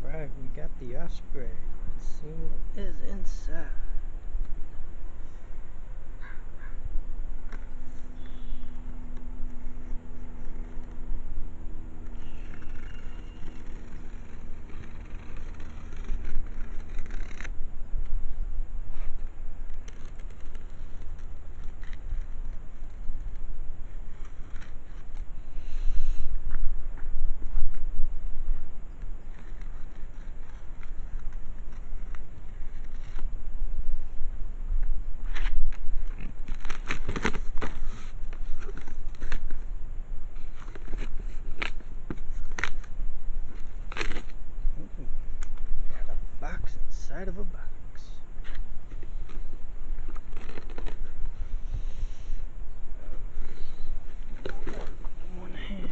Alright, we got the Osprey. Let's see what is inside. Got a box inside of a box. One hand.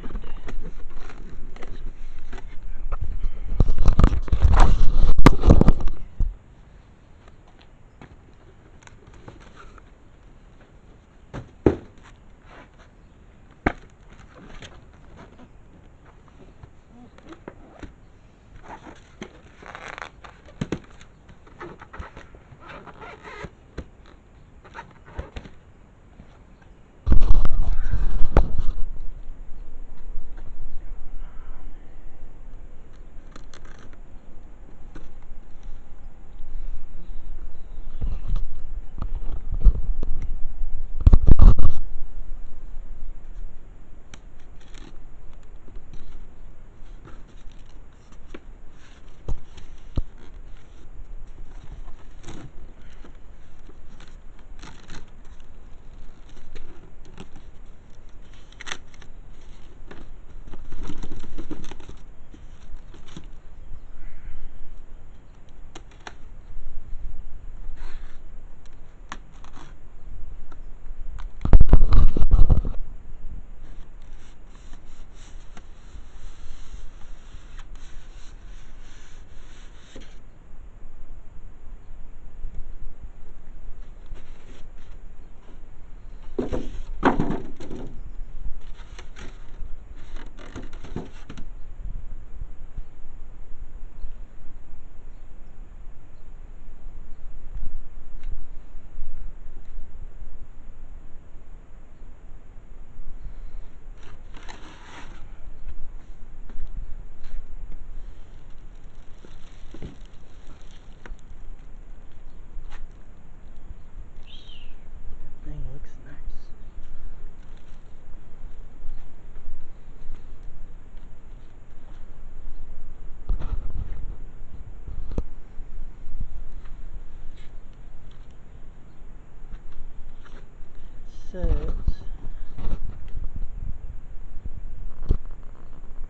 Says,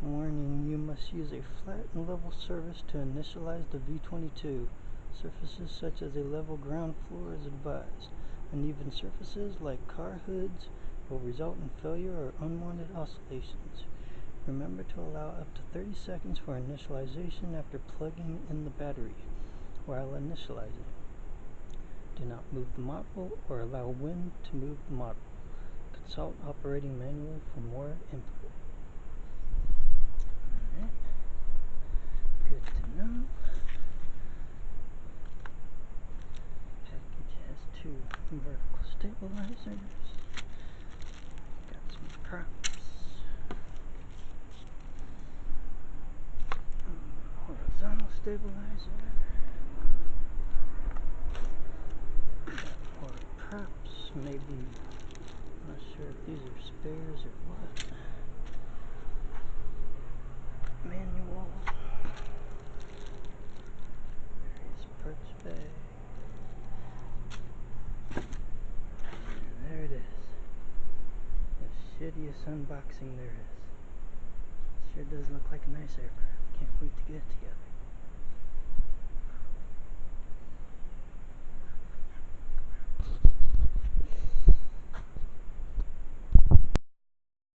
warning, you must use a flat and level surface to initialize the V22. Surfaces such as a level ground floor is advised. Uneven surfaces like car hoods will result in failure or unwanted oscillations. Remember to allow up to 30 seconds for initialization after plugging in the battery while initializing. Do not move the module or allow wind to move the module. Consult operating manual for more input. Alright. Good to know. Package has 2 vertical stabilizers. Got some props. Horizontal stabilizer. Got more props, maybe. Not sure if these are spares or what. Manual. Various parts bag. And there it is. The shittiest unboxing there is. Sure does look like a nice aircraft. Can't wait to get it to you.